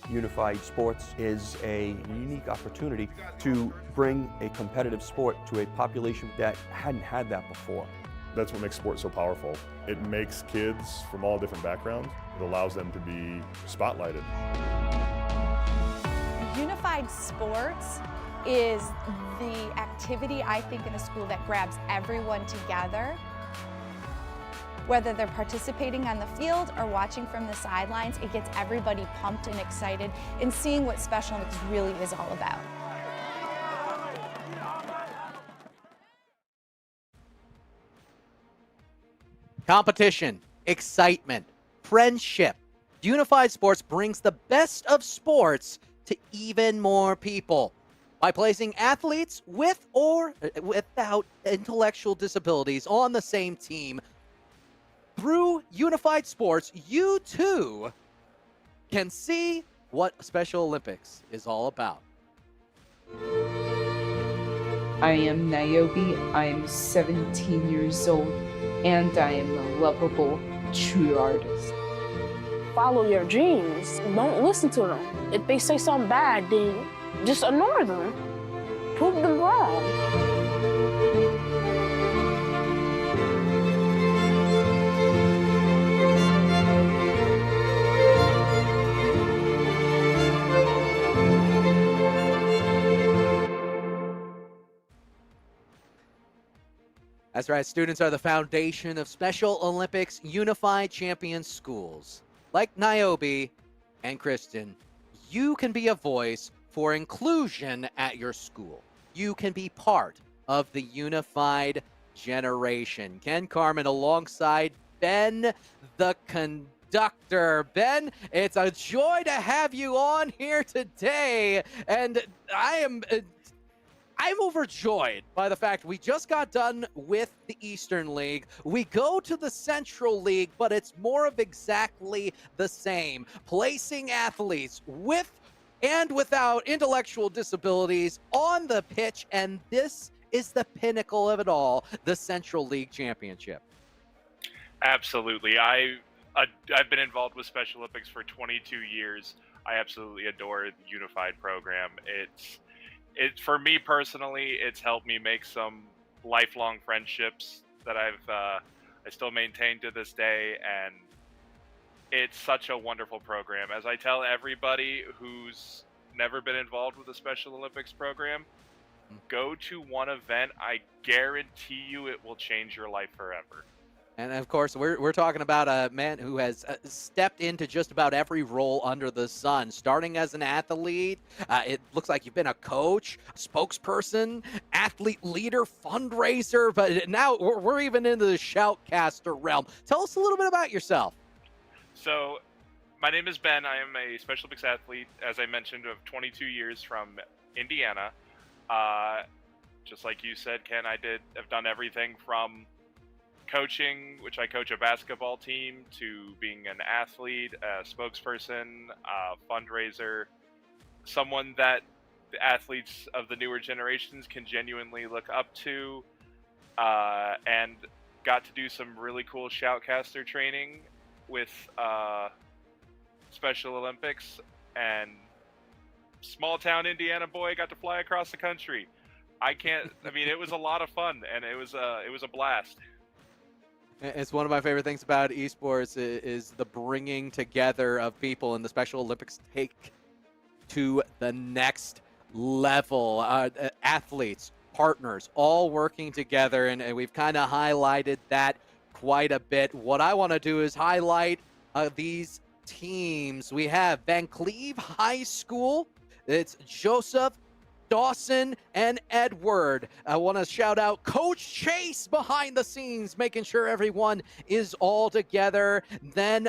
Unified Sports is a unique opportunity to bring a competitive sport to a population that hadn't had that before. That's what makes sports so powerful. It makes kids from all different backgrounds. It allows them to be spotlighted. Unified Sports is the activity, I think, in a school that grabs everyone together. Whether they're participating on the field or watching from the sidelines, it gets everybody pumped and excited and seeing what Special Olympics really is all about. Competition, excitement, friendship. Unified Sports brings the best of sports to even more people by placing athletes with or without intellectual disabilities on the same team. Through Unified Sports, you too can see what Special Olympics is all about. I am Niobe. I'm 17 years old, and I am a lovable, true artist. Follow your dreams. Don't listen to them. If they say something bad, then just ignore them. Prove them wrong. That's right, students are the foundation of Special Olympics Unified Champion Schools. Like Niobe and Kristen, you can be a voice for inclusion at your school. You can be part of the unified generation. Ken Carman alongside Ben, the conductor. Ben, it's a joy to have you on here today, and I'm overjoyed by the fact we just got done with the Eastern League. We go to the Central League, but it's more of exactly the same. Placing athletes with and without intellectual disabilities on the pitch, and this is the pinnacle of it all, the Central League Championship. Absolutely. I've been involved with Special Olympics for 22 years. I absolutely adore the Unified program. For me personally, it's helped me make some lifelong friendships that I still maintain to this day, and it's such a wonderful program. As I tell everybody who's never been involved with the Special Olympics program, go to one event. I guarantee you it will change your life forever. And of course, we're talking about a man who has stepped into just about every role under the sun, starting as an athlete. It looks like you've been a coach, spokesperson, athlete leader, fundraiser, but now we're even into the shoutcaster realm. Tell us a little bit about yourself. So, my name is Ben. I am a Special Olympics athlete, as I mentioned, of 22 years from Indiana. Just like you said, Ken, have done everything from coaching, which I coach a basketball team, to being an athlete, a spokesperson, a fundraiser, someone that the athletes of the newer generations can genuinely look up to, and got to do some really cool shoutcaster training with Special Olympics, and small town Indiana boy got to fly across the country. It was a lot of fun, and it was a blast. It's one of my favorite things about esports is the bringing together of people, and the Special Olympics take to the next level. Athletes, partners, all working together, and we've kind of highlighted that quite a bit. What I want to do is highlight these teams. We have Van Cleve High School. It's Joseph, Dawson, and Edward. I want to shout out Coach Chase behind the scenes, making sure everyone is all together. Then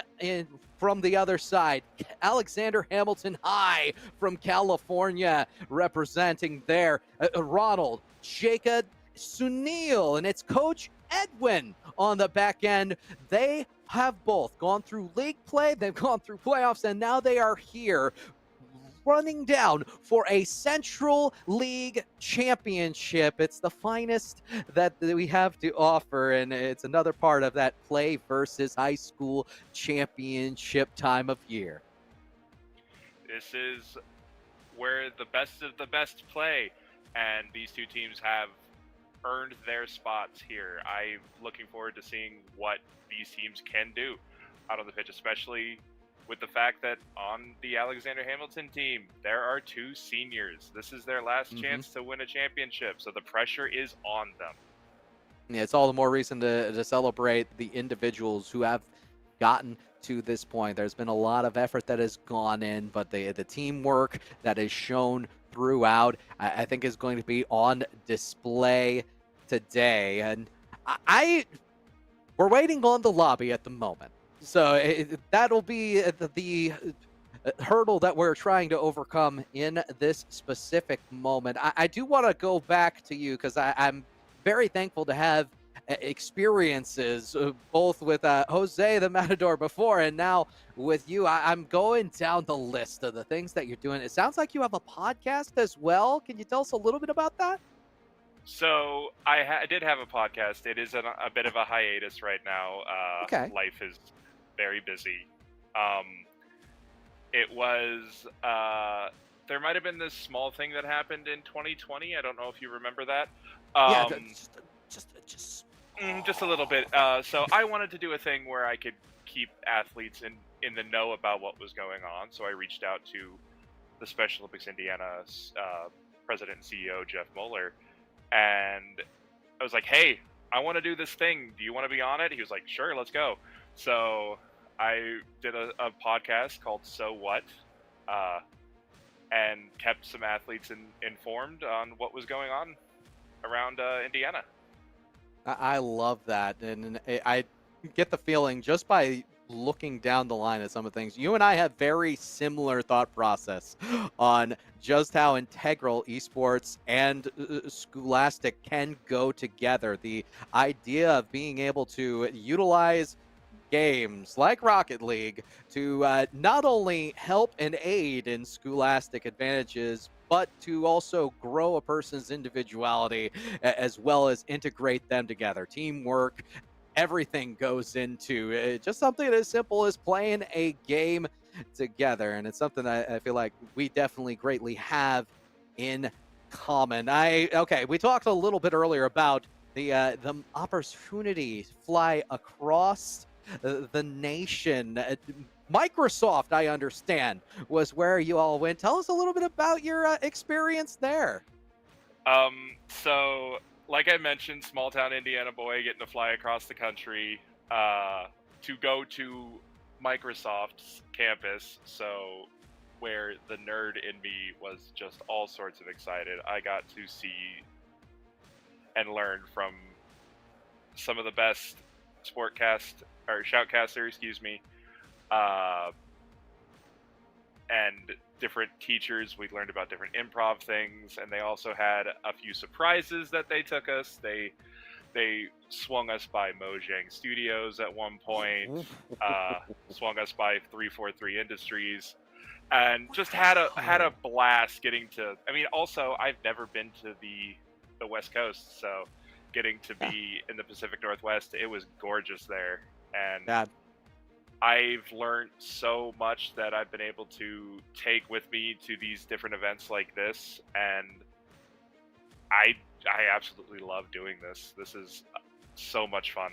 from the other side, Alexander Hamilton High from California representing there. Ronald, Jacob, Sunil, and it's Coach Edwin on the back end. They have both gone through league play, they've gone through playoffs, and now they are here running down for a Central League Championship. It's the finest that we have to offer, and it's another part of that play versus high school championship time of year. This is where the best of the best play, and these two teams have earned their spots here. I'm looking forward to seeing what these teams can do out on the pitch, especially with the fact that on the Alexander Hamilton team, there are 2 seniors. This is their last chance to win a championship, so the pressure is on them. Yeah, it's all the more reason to celebrate the individuals who have gotten to this point. There's been a lot of effort that has gone in, but the teamwork that is shown throughout, I think, is going to be on display today. And we're waiting on the lobby at the moment. So that'll be the hurdle that we're trying to overcome in this specific moment. I do want to go back to you because I'm very thankful to have experiences both with Jose the Matador before and now with you. I'm going down the list of the things that you're doing. It sounds like you have a podcast as well. Can you tell us a little bit about that? So I did have a podcast. It is a bit of a hiatus right now. Okay. Life is very busy. It was there might have been this small thing that happened in 2020. I don't know if you remember that. Yeah, just a little bit. So I wanted to do a thing where I could keep athletes in the know about what was going on. So I reached out to the Special Olympics Indiana president and CEO, Jeff Mueller, and I was like, hey, I want to do this thing. Do you want to be on it? He was like, sure, let's go. So I did a podcast called So What, and kept some athletes informed on what was going on around Indiana. I love that. And I get the feeling just by looking down the line at some of the things, you and I have very similar thought process on just how integral esports and Scholastic can go together. The idea of being able to utilize games like Rocket League to not only help and aid in Scholastic advantages, but to also grow a person's individuality as well as integrate them together. Teamwork, everything goes into just something as simple as playing a game together. And it's something I feel like we definitely greatly have in common. Okay, we talked a little bit earlier about the opportunity to fly across the nation. Microsoft, I understand, was where you all went. Tell us a little bit about your experience there. So, like I mentioned, small town Indiana boy getting to fly across the country to go to Microsoft's campus. So, where the nerd in me was just all sorts of excited. I got to see and learn from some of the best shoutcasters, and different teachers. We learned about different improv things, and they also had a few surprises that they took us. They swung us by Mojang Studios at one point, swung us by 343 Industries, and just had a blast getting to. I mean, also I've never been to the West Coast, so getting to be in the Pacific Northwest, it was gorgeous there, and I've learned so much that I've been able to take with me to these different events like this, and I absolutely love doing this. This is so much fun.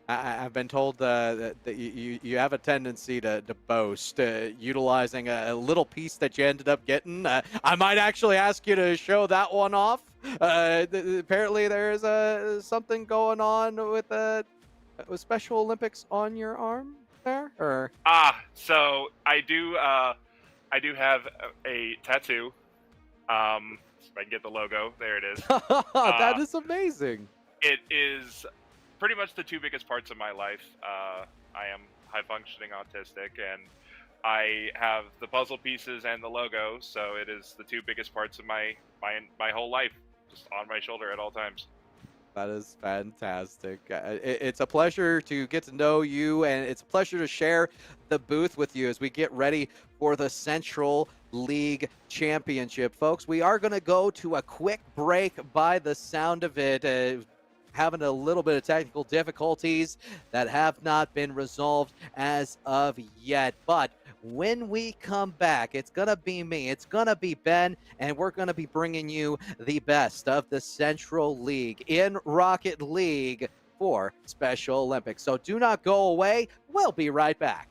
I've been told that you have a tendency to boast, utilizing a little piece that you ended up getting. I might actually ask you to show that one off. Apparently there's something going on with Special Olympics on your arm there, or so I do have a tattoo. If I can get the logo, there it is. That is amazing. It is pretty much the 2 biggest parts of my life. I am high functioning autistic, and I have the puzzle pieces and the logo, so it is the 2 biggest parts of my whole life, just on my shoulder at all times. That is fantastic. It's a pleasure to get to know you, and it's a pleasure to share the booth with you as we get ready for the Central League Championship. Folks, we are going to go to a quick break by the sound of it. having a little bit of technical difficulties that have not been resolved as of yet. But when we come back, it's going to be me, it's going to be Ben, and we're going to be bringing you the best of the Central League in Rocket League for Special Olympics. So do not go away. We'll be right back.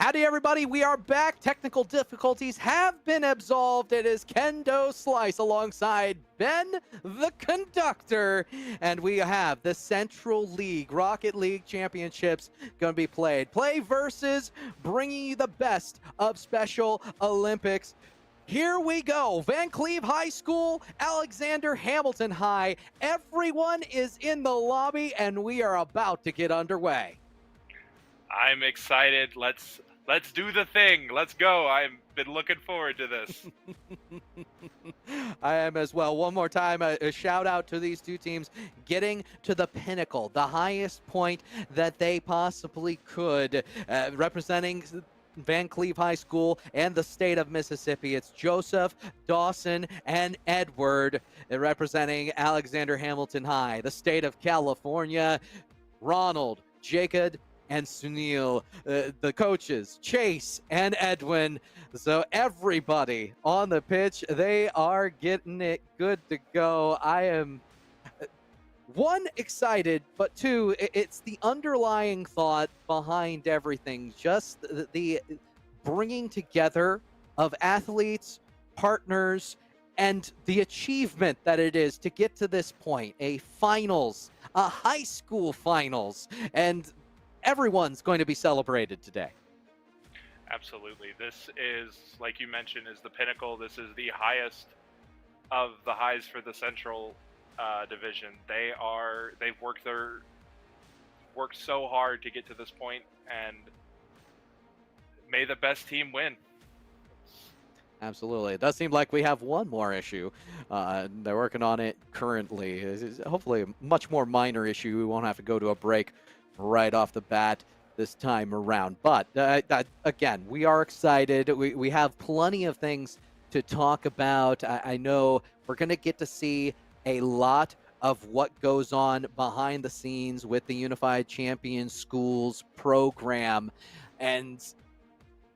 Howdy, everybody. We are back. Technical difficulties have been absolved. It is Kendo Slice alongside Ben, the conductor. And we have the Central League, Rocket League Championships going to be played. Play versus bringing you the best of Special Olympics. Here we go. Van Cleve High School, Alexander Hamilton High. Everyone is in the lobby, and we are about to get underway. I'm excited. Let's do the thing. Let's go. I've been looking forward to this. I am as well. One more time, a shout out to these two teams getting to the pinnacle, the highest point that they possibly could, representing Van Cleve High School and the state of Mississippi. It's Joseph, Dawson, and Edward, representing Alexander Hamilton High. The state of California, Ronald, Jacob, and Sunil, the coaches, Chase and Edwin. So everybody on the pitch, they are getting it good to go. I am, one, excited, but two, it's the underlying thought behind everything. Just the bringing together of athletes, partners, and the achievement that it is to get to this point, a finals, a high school finals, and everyone's going to be celebrated today. Absolutely. This is, like you mentioned, is the pinnacle. This is the highest of the highs for the Central division. They've worked so hard to get to this point, and may the best team win. Absolutely. It does seem like we have one more issue. They're working on it currently. It's hopefully a much more minor issue. We won't have to go to a break right off the bat this time around. But again, we are excited. We have plenty of things to talk about. I know we're going to get to see a lot of what goes on behind the scenes with the Unified Champion Schools program. And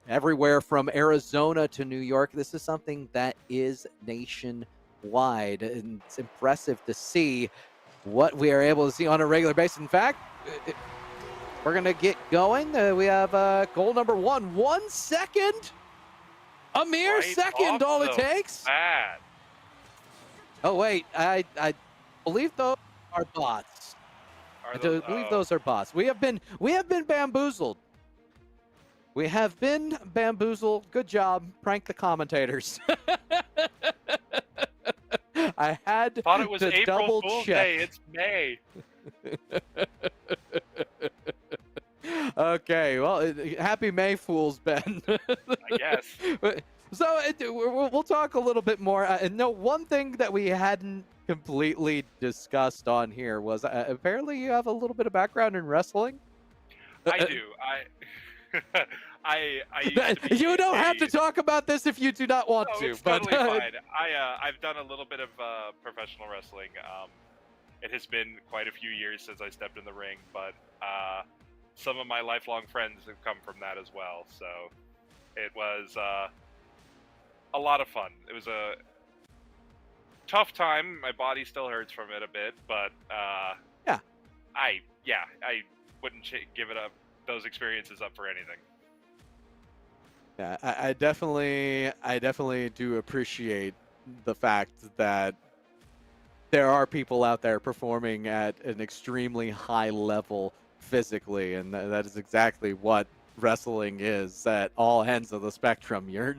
everywhere from Arizona to New York, this is something that is nationwide. And it's impressive to see what we are able to see on a regular basis. In fact, we're going to get going. We have goal number 1. 1 second. A mere second, all it takes. Bad. Oh, wait. I believe those are bots. I believe those are bots. We have been bamboozled. We have been bamboozled. Good job. Prank the commentators. I had Thought it was to April double Fool's check. Day. It's May. Okay, well, happy May Fools, Ben. I guess. So we'll talk a little bit more. No, one thing that we hadn't completely discussed on here was apparently you have a little bit of background in wrestling. I do. I used to be You don't have to talk about this if you do not want No, to. it's But totally fine. I've done a little bit of professional wrestling. It has been quite a few years since I stepped in the ring, but some of my lifelong friends have come from that as well. So it was a lot of fun. It was a tough time. My body still hurts from it a bit, but Yeah. I wouldn't give it up. Those experiences up for anything. Yeah, I definitely do appreciate the fact that there are people out there performing at an extremely high level physically, and that is exactly what wrestling is at all ends of the spectrum. Your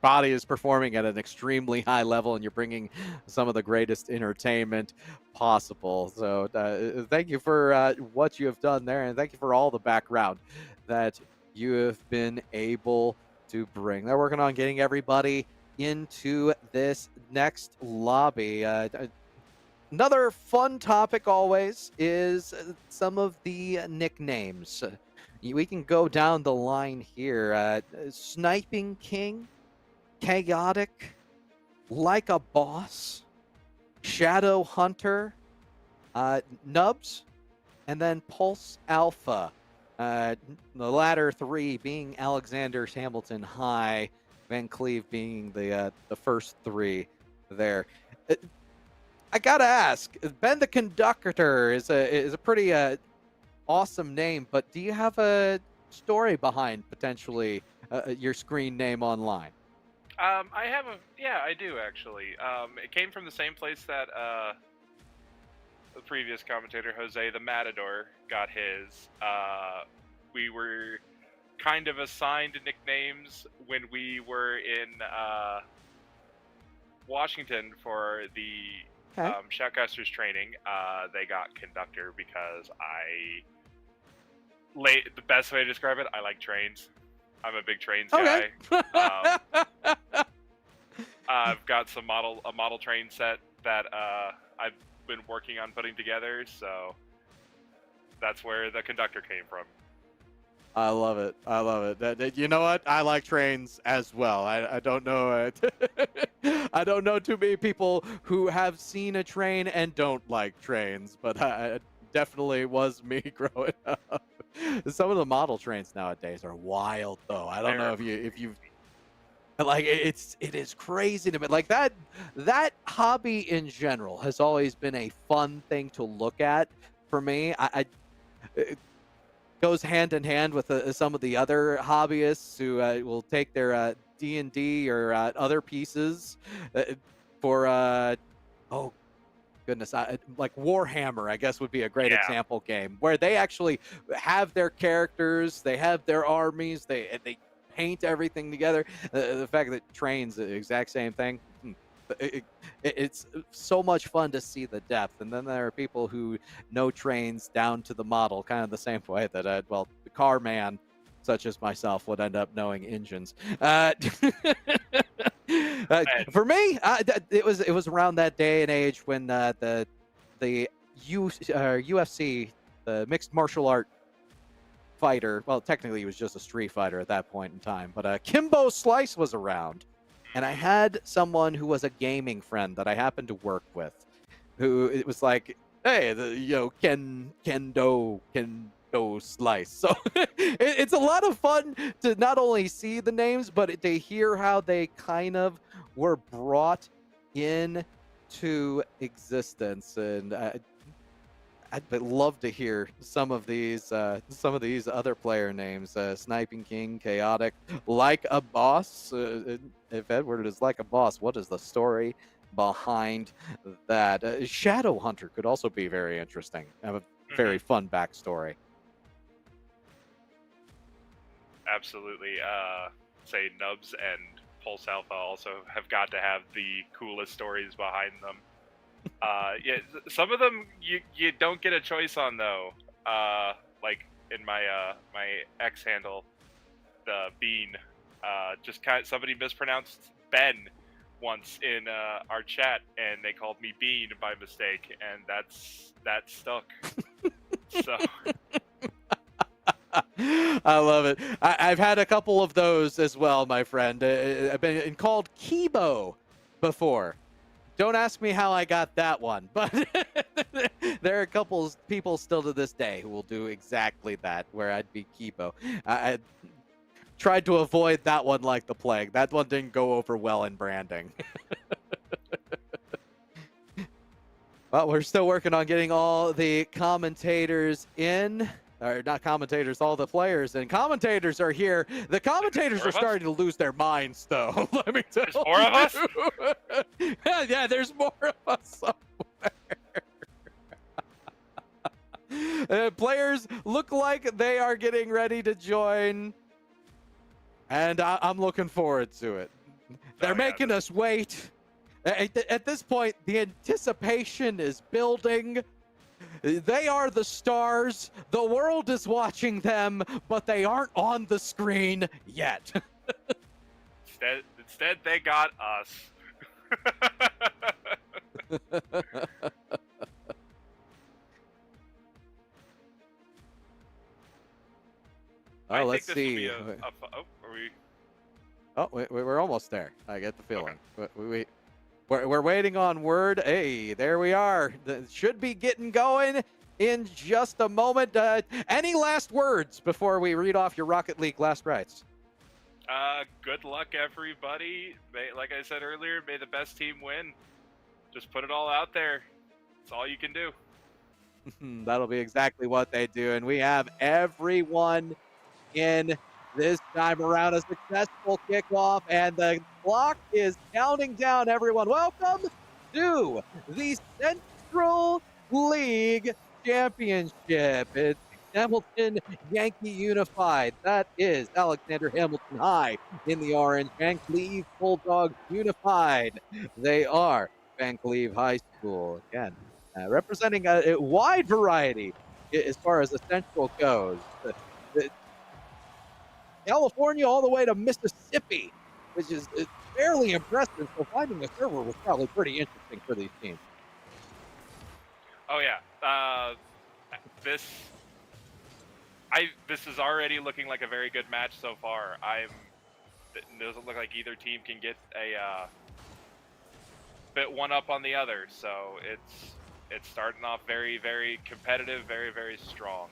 body is performing at an extremely high level, and you're bringing some of the greatest entertainment possible. So thank you for what you have done there, and thank you for all the background that you have been able to bring. They're working on getting everybody into this next lobby. Another fun topic always is some of the nicknames. We can go down the line here. Sniping King, Chaotic, Like a Boss, Shadow Hunter, Nubs, and then Pulse Alpha. The latter three being Alexander Hamilton High, Van Cleve being the first three there. I gotta ask, Ben the Conductor is a pretty awesome name, but do you have a story behind potentially your screen name online? I do actually. It came from the same place that the previous commentator, Jose the Matador, got his. We were kind of assigned nicknames when we were in Washington for the Okay. Shoutcasters training. They got Conductor because the best way to describe it, I like trains. I'm a big trains guy. I've got a model train set that I've been working on putting together, so that's where the Conductor came from. I love it. I love it. You know what? I like trains as well. I don't know. I don't know too many people who have seen a train and don't like trains, but it definitely was me growing up. Some of the model trains nowadays are wild, though. I don't know if you've like it is crazy to me. Like that hobby in general has always been a fun thing to look at for me. It goes hand in hand with some of the other hobbyists who will take their D&D or other pieces for oh goodness, like Warhammer, I guess would be a great example game where they actually have their characters, they have their armies, they paint everything together. The fact that trains the exact same thing, it's so much fun to see the depth. And then there are people who know trains down to the model, kind of the same way that the car man such as myself would end up knowing engines. For me, it was around that day and age when the UFC, the mixed martial art fighter, well, technically he was just a street fighter at that point in time, but Kimbo Slice was around. And I had someone who was a gaming friend that I happened to work with, who it was like, hey, Kendo Slice. So it's a lot of fun to not only see the names, but to hear how they kind of were brought into existence. And I'd love to hear some of these other player names: Sniping King, Chaotic, Like a Boss. If Edward is like a boss, what is the story behind that? Shadow Hunter could also be very interesting. Have a very fun backstory. Absolutely. Say Nubs and Pulse Alpha also have got to have the coolest stories behind them. Yeah, some of them you don't get a choice on though. Like in my my X handle, the Bean. Somebody mispronounced Ben once in our chat, and they called me Bean by mistake, and that stuck. So. I love it. I've had a couple of those as well, my friend. I've been called Kibo before. Don't ask me how I got that one, but there are a couple people still to this day who will do exactly that, where I'd be Kibo. I tried to avoid that one like the plague. That one didn't go over well in branding. Well, we're still working on getting all the commentators in. Or not commentators, all the players and commentators are here. The commentators are starting to lose their minds, though. Let me tell you. There's more of us? Yeah, there's more of us somewhere. Players look like they are getting ready to join, and I'm looking forward to it. They're making us wait. At this point, the anticipation is building. They are the stars. The world is watching them, but they aren't on the screen yet. Instead, they got us. Let's see. Are we? Oh, we're almost there. I get the feeling. Okay. We We're waiting on word. Hey, there we are. Should be getting going in just a moment. Any last words before we read off your Rocket League last rites? Good luck, everybody. Like I said earlier, may the best team win. Just put it all out there. It's all you can do. That'll be exactly what they do. And we have everyone in this time around. A successful kickoff, and the clock is counting down, everyone. Welcome to the Central League Championship. It's Hamilton Yankee Unified. That is Alexander Hamilton High in the orange. Van Cleve Bulldogs Unified. They are Van Cleve High School. Again, representing a wide variety as far as the Central goes. California all the way to Mississippi, which is fairly impressive. So finding a server was probably pretty interesting for these teams. Oh yeah, this is already looking like a very good match so far. It doesn't look like either team can get a bit one up on the other. So it's starting off very, very competitive, very, very strong.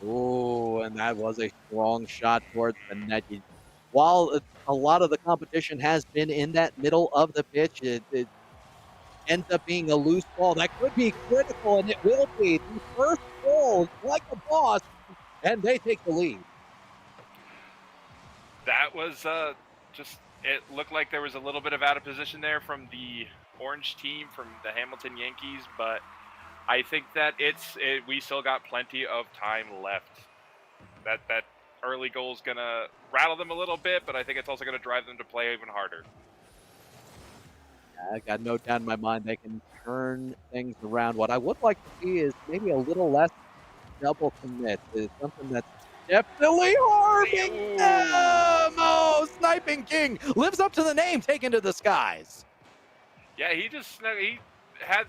Ooh, and that was a strong shot towards the net. While a lot of the competition has been in that middle of the pitch, it ends up being a loose ball. That could be critical, and it will be. The first goal, like a boss, and they take the lead. That was it looked like there was a little bit of out of position there from the orange team, from the Hamilton Yankees, but I think that we still got plenty of time left. That early goal is gonna rattle them a little bit, but I think it's also gonna drive them to play even harder. I got no doubt in my mind they can turn things around. What I would like to see is maybe a little less double commit. It's something that's definitely harming them. Oh, Sniping King lives up to the name, taken to the skies. Yeah, he had.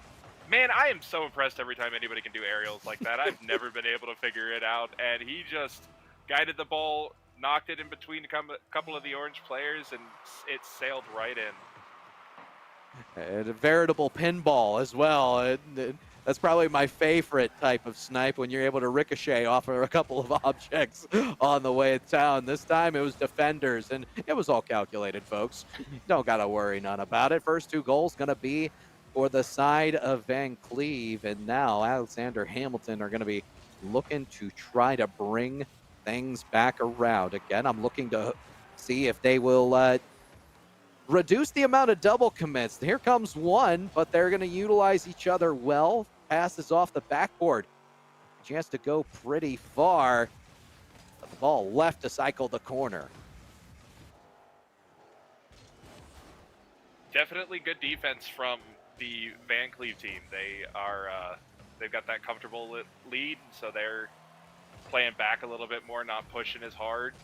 Man, I am so impressed every time anybody can do aerials like that. I've never been able to figure it out, and he just guided the ball, knocked it in between a couple of the orange players, and it sailed right in. And a veritable pinball as well. That's probably my favorite type of snipe, when you're able to ricochet off of a couple of objects on the way down. This time it was defenders, and it was all calculated, folks. Don't gotta worry none about it. First two goals gonna be for the side of Van Cleve, and now Alexander Hamilton are going to be looking to try to bring things back around. Again, I'm looking to see if they will reduce the amount of double commits. Here comes one, but they're going to utilize each other well. Passes off the backboard. Chance to go pretty far, but the ball left to cycle the corner. Definitely good defense from the Van Cleve team. They've got that comfortable lead, so they're playing back a little bit more, not pushing as hard.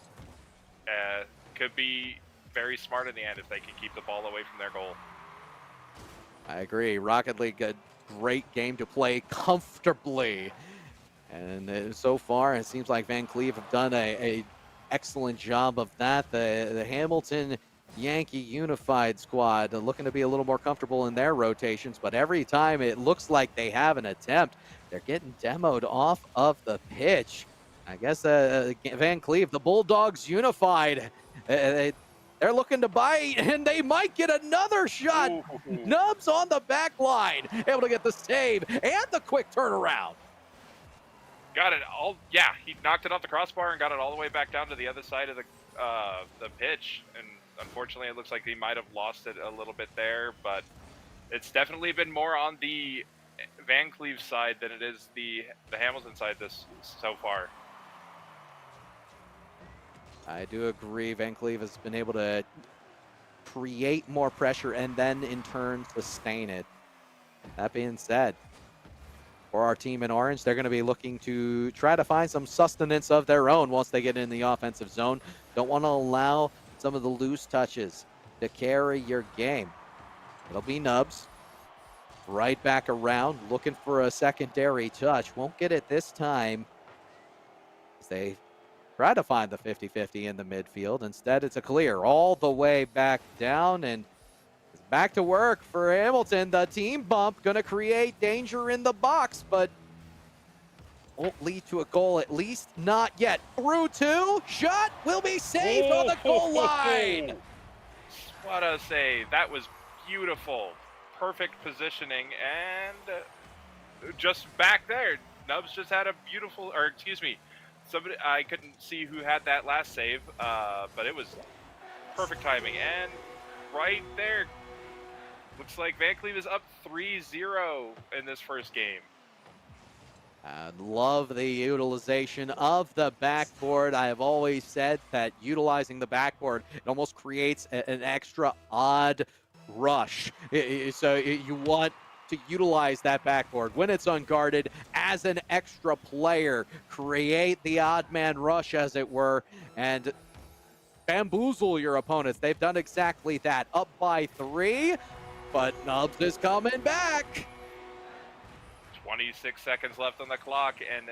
Could be very smart in the end if they can keep the ball away from their goal. I agree. Rocket League, a great game to play comfortably. And so far, it seems like Van Cleve have done a excellent job of that. The Hamilton Yankee Unified squad looking to be a little more comfortable in their rotations, but every time it looks like they have an attempt, they're getting demoed off of the pitch. I guess Van Cleve, the Bulldogs Unified, they're looking to bite, and they might get another shot. Ooh. Nubs on the back line, able to get the save and the quick turnaround. Got it all. Yeah, he knocked it off the crossbar and got it all the way back down to the other side of the pitch, and unfortunately, it looks like he might have lost it a little bit there, but it's definitely been more on the Van Cleve side than it is the Hamilton side so far. I do agree. Van Cleve has been able to create more pressure and then, in turn, sustain it. That being said, for our team in orange, they're going to be looking to try to find some sustenance of their own once they get in the offensive zone. Don't want to allow some of the loose touches to carry your game. It'll be Nubs. Right back around, looking for a secondary touch. Won't get it this time, as they try to find the 50-50 in the midfield. Instead, it's a clear all the way back down, and back to work for Hamilton. The team bump going to create danger in the box, but won't lead to a goal, at least not yet. Through two, shot will be saved on the goal line. What a save. That was beautiful. Perfect positioning, and just back there, Nubs just had a beautiful, or excuse me, somebody, I couldn't see who had that last save, but it was perfect timing. And right there, looks like Van Cleve is up 3-0 in this first game. I love the utilization of the backboard. I have always said that utilizing the backboard, it almost creates an extra odd rush. So you want to utilize that backboard when it's unguarded as an extra player, create the odd man rush, as it were, and bamboozle your opponents. They've done exactly that. Up by 3, but Nubs is coming back. 26 seconds left on the clock, and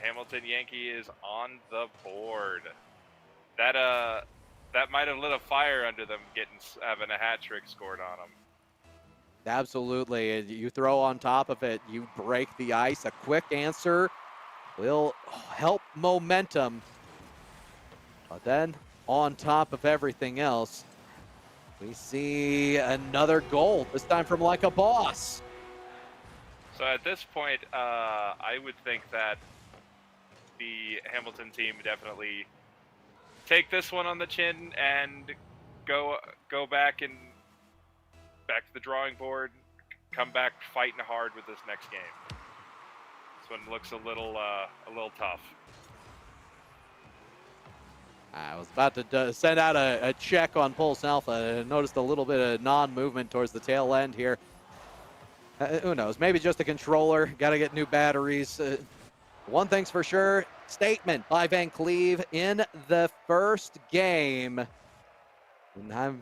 Hamilton Yankee is on the board. That might have lit a fire under them, having a hat trick scored on them. Absolutely. You throw on top of it, you break the ice. A quick answer will help momentum. But then, on top of everything else, we see another goal, this time from Like a Boss. So at this point, I would think that the Hamilton team definitely take this one on the chin and go back to the drawing board, come back fighting hard with this next game. This one looks a little tough. I was about to send out a check on Pulse Alpha and noticed a little bit of non-movement towards the tail end here. Who knows? Maybe just a controller. Got to get new batteries. One thing's for sure, statement by Van Cleve in the first game. And I'm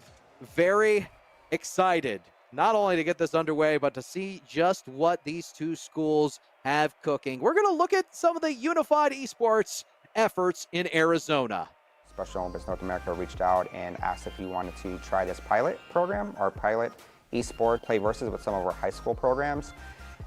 very excited, not only to get this underway, but to see just what these two schools have cooking. We're going to look at some of the unified esports efforts in Arizona. Special Olympics North America reached out and asked if we wanted to try this pilot program, our pilot eSport play versus with some of our high school programs.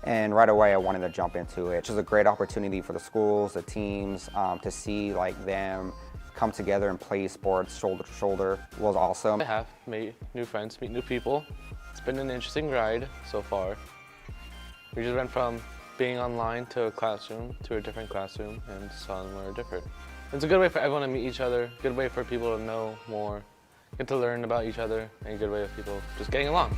And right away I wanted to jump into it. It was a great opportunity for the schools, the teams, to see like them come together and play sports shoulder to shoulder. It was awesome. I have made new friends, meet new people. It's been an interesting ride so far. We just went from being online to a classroom to a different classroom, and somewhere different. It's a good way for everyone to meet each other, good way for people to know more, get to learn about each other, and a good way of people just getting along.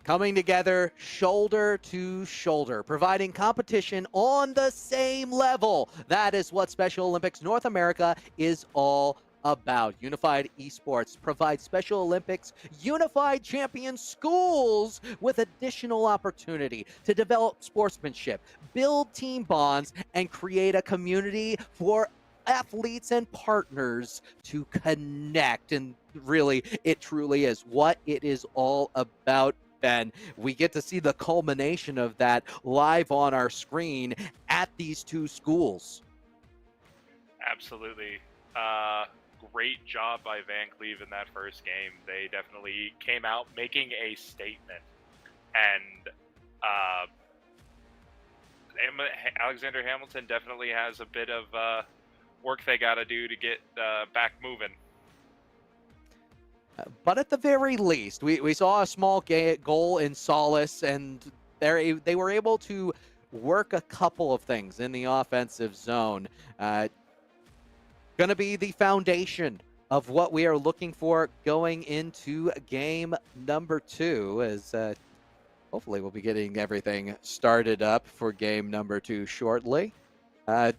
Coming together shoulder to shoulder, providing competition on the same level. That is what Special Olympics North America is all about. Unified Esports provides Special Olympics unified champion schools with additional opportunity to develop sportsmanship, build team bonds, and create a community for athletes and partners to connect. And really, it truly is what it is all about. Ben, we get to see the culmination of that live on our screen at these two schools. Absolutely. Great job by Van Cleve in that first game. They definitely came out making a statement. And Alexander Hamilton definitely has a bit of work they got to do to get back moving. But at the very least, we saw a small goal in solace, and they were able to work a couple of things in the offensive zone. Going to be the foundation of what we are looking for going into game number 2, as hopefully we'll be getting everything started up for game number 2 shortly. But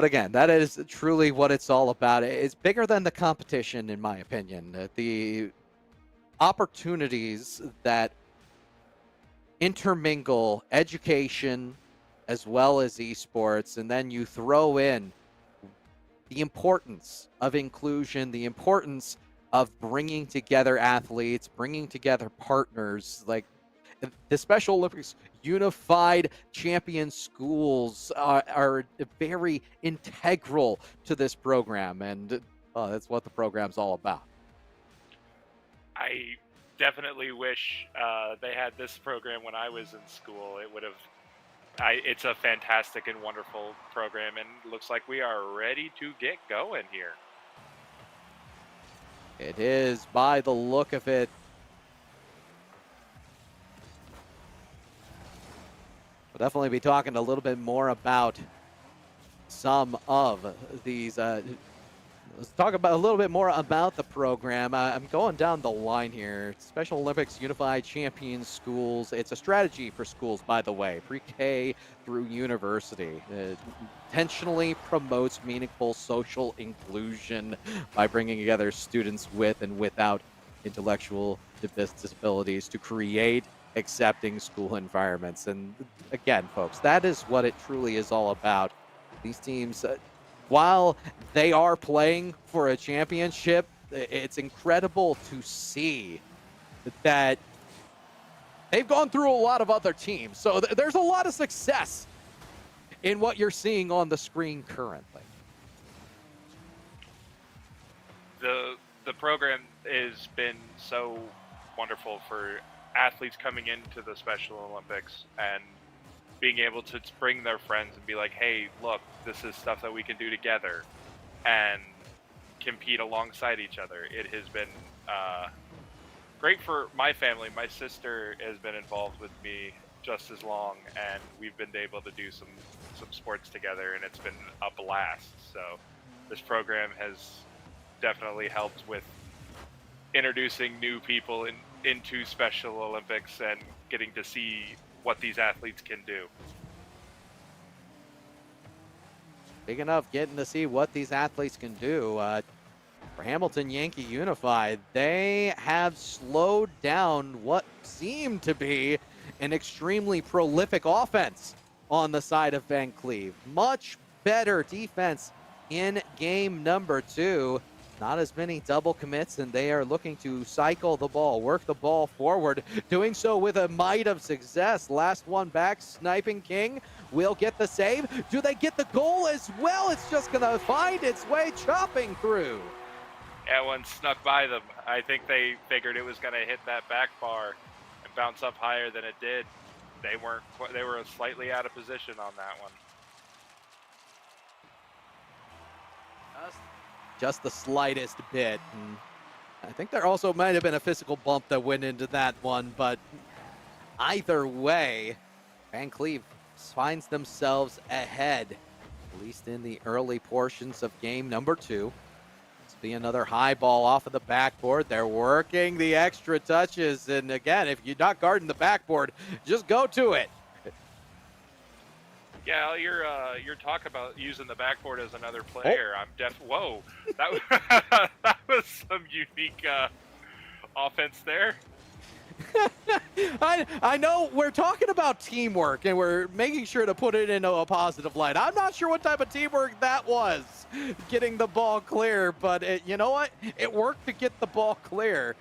again, that is truly what it's all about. It's bigger than the competition, in my opinion. The opportunities that intermingle education as well as esports, and then you throw in the importance of inclusion, the importance of bringing together athletes, bringing together partners. Like, the Special Olympics Unified Champion Schools are very integral to this program, and that's what the program's all about. I definitely wish they had this program when I was in school. It would have. It's a fantastic and wonderful program, and looks like we are ready to get going here. It is, by the look of it. We'll definitely be talking a little bit more about some of these. Let's talk about a little bit more about the program. I'm going down the line here. Special Olympics Unified Champion Schools. It's a strategy for schools, by the way, pre-K through university. It intentionally promotes meaningful social inclusion by bringing together students with and without intellectual disabilities to create accepting school environments. And again, folks, that is what it truly is all about. These teams, while they are playing for a championship, it's incredible to see that they've gone through a lot of other teams. So there's a lot of success in what you're seeing on the screen currently. The program has been so wonderful for athletes coming into the Special Olympics and being able to bring their friends and be like, hey, look, this is stuff that we can do together and compete alongside each other. It has been great for my family. My sister has been involved with me just as long, and we've been able to do some sports together, and it's been a blast. So this program has definitely helped with introducing new people into Special Olympics and getting to see what these athletes can do. Speaking of getting to see what these athletes can do, for Hamilton Yankee Unified, they have slowed down what seemed to be an extremely prolific offense on the side of Van Cleve. Much better defense in game number 2. Not as many double commits, and they are looking to cycle the ball, work the ball forward, doing so with a mite of success. Last one back, Sniping King will get the save. Do they get the goal as well? It's just going to find its way chopping through. That one snuck by them. I think they figured it was going to hit that back bar and bounce up higher than it did. They were slightly out of position on that one. Just the slightest bit. And I think there also might have been a physical bump that went into that one, but either way, Van Cleve finds themselves ahead, at least in the early portions of game number 2. This will be another high ball off of the backboard. They're working the extra touches, and again, if you're not guarding the backboard, just go to it. Yeah, you're talking about using the backboard as another player. Oh. Whoa, that was some unique offense there. I know we're talking about teamwork, and we're making sure to put it into a positive light. I'm not sure what type of teamwork that was, getting the ball clear, but you know what? It worked to get the ball clear.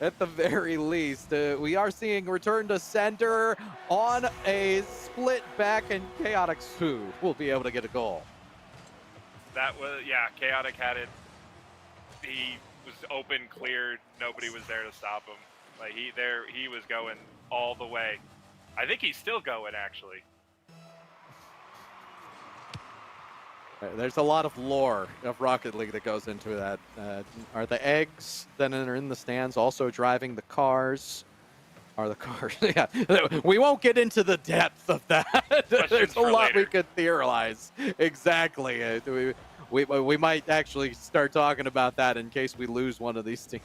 At the very least, we are seeing return to center on a split back, and Chaotic Sue will be able to get a goal. That was, yeah, Chaotic had it. He was open, cleared. Nobody was there to stop him. Like he was going all the way. I think he's still going, actually. There's a lot of lore of Rocket League that goes into that. Are the eggs that are in the stands also driving the cars? Are the cars? Yeah, we won't get into the depth of that. There's a lot we could theorize. Exactly. We might actually start talking about that in case we lose one of these teams.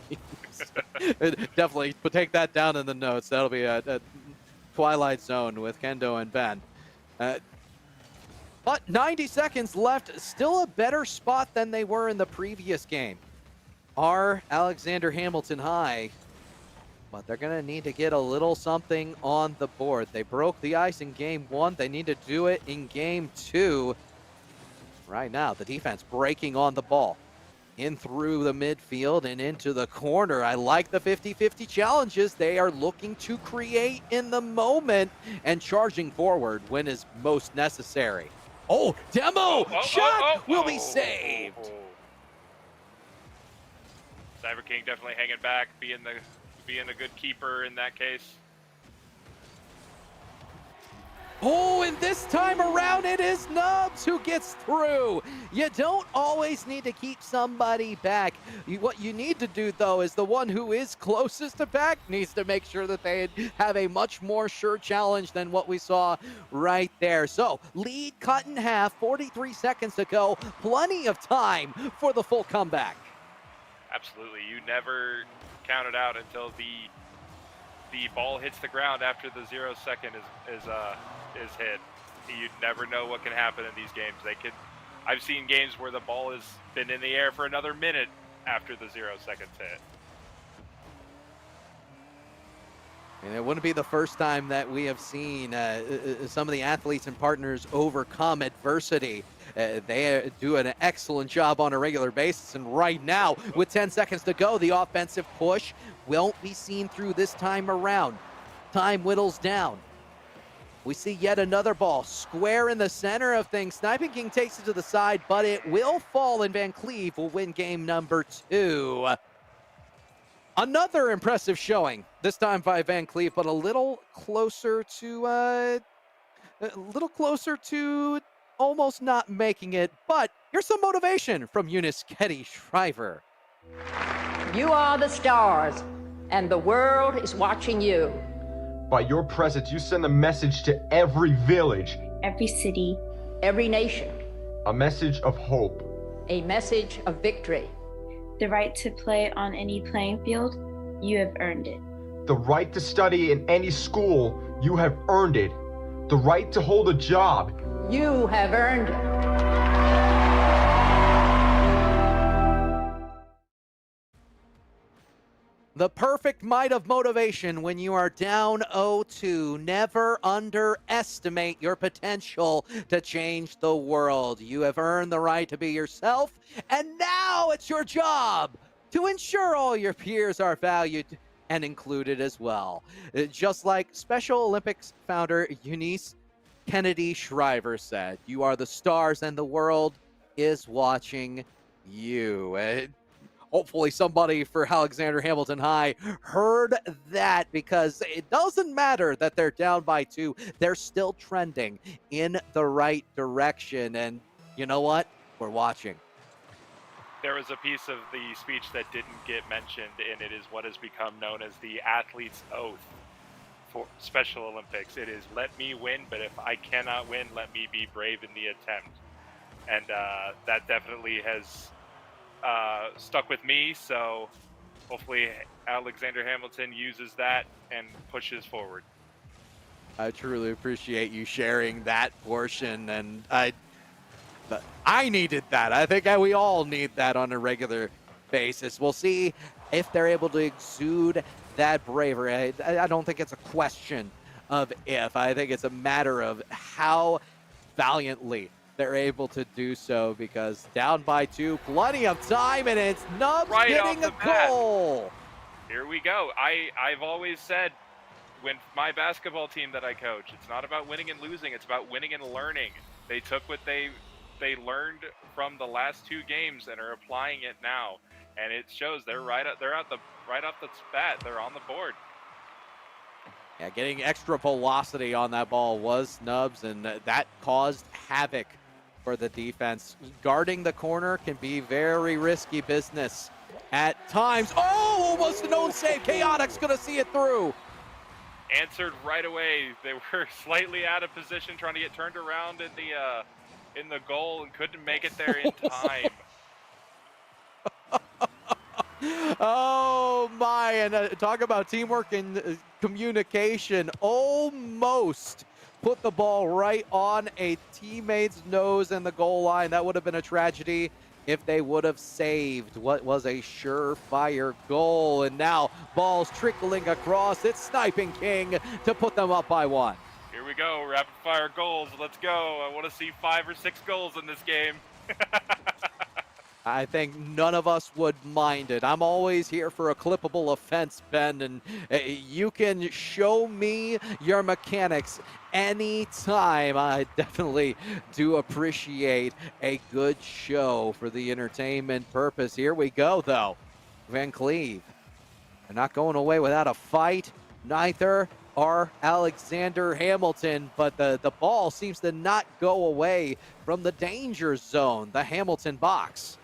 Definitely take that down in the notes. That'll be a Twilight Zone with Kendo and Ben. But 90 seconds left, still a better spot than they were in the previous game. Are Alexander Hamilton High, but they're going to need to get a little something on the board. They broke the ice in game 1. They need to do it in game 2. Right now, the defense breaking on the ball. in through the midfield and into the corner. I like the 50-50 challenges they are looking to create in the moment and charging forward when is most necessary. Oh, Demo shot will be saved. Cyber King definitely hanging back, being a good keeper in that case. Oh, and this time around, it is Nubs who gets through. You don't always need to keep somebody back. What you need to do, though, is the one who is closest to back needs to make sure that they have a much more sure challenge than what we saw right there. So, lead cut in half, 43 seconds to go. Plenty of time for the full comeback. Absolutely. You never count it out until the ball hits the ground after the 0 second is hit. You never know what can happen in these games. I've seen games where the ball has been in the air for another minute after the 0 seconds hit. And it wouldn't be the first time that we have seen some of the athletes and partners overcome adversity. They do an excellent job on a regular basis. And right now, with 10 seconds to go, the offensive push won't be seen through this time around. Time whittles down. We see yet another ball square in the center of things. Sniping King takes it to the side, but it will fall, and Van Cleve will win game number 2. Another impressive showing, this time by Van Cleve, but a little closer to almost not making it. But here's some motivation from Eunice Ketty Shriver. You are the stars, and the world is watching you. By your presence, you send a message to every village, every city, every nation. A message of hope. A message of victory. The right to play on any playing field, you have earned it. The right to study in any school, you have earned it. The right to hold a job, you have earned it. The perfect might of motivation when you are down 0-2. Never underestimate your potential to change the world. You have earned the right to be yourself, and now it's your job to ensure all your peers are valued and included as well. Just like Special Olympics founder Eunice Kennedy Shriver said, you are the stars and the world is watching you. Hopefully somebody for Alexander Hamilton High heard that, because it doesn't matter that they're down by 2. They're still trending in the right direction. And you know what? We're watching. There was a piece of the speech that didn't get mentioned, and it is what has become known as the athlete's oath for Special Olympics. It is, let me win, but if I cannot win, let me be brave in the attempt. And that definitely has stuck with me, so hopefully Alexander Hamilton uses that and pushes forward. I truly appreciate you sharing that portion, and I needed that. I think we all need that on a regular basis. We'll see if they're able to exude that bravery. I don't think it's a question of if. I think it's a matter of how valiantly they're able to do so, because down by 2, plenty of time, and it's Nubs right getting a goal. Here we go. I've always said, when my basketball team that I coach, it's not about winning and losing, it's about winning and learning. They took what they learned from the last 2 games and are applying it now, and it shows. They're right off the bat. They're on the board. Yeah, getting extra velocity on that ball was Nubs, and that caused havoc for the defense. Guarding the corner can be very risky business at times. Oh, almost an own save. Chaotic's gonna see it through. Answered right away. They were slightly out of position, trying to get turned around in the goal, and couldn't make it there in time. Oh my, and talk about teamwork and communication. Almost put the ball right on a teammate's nose in the goal line. That would have been a tragedy if they would have saved what was a surefire goal. And now ball's trickling across. It's Sniping King to put them up by 1. Here we go, rapid fire goals. Let's go. I want to see 5 or 6 goals in this game. I think none of us would mind it. I'm always here for a clippable offense, Ben, and you can show me your mechanics anytime. I definitely do appreciate a good show for the entertainment purpose. Here we go, though. Van Cleve. They're not going away without a fight. Neither are Alexander Hamilton, but the ball seems to not go away from the danger zone, the Hamilton box.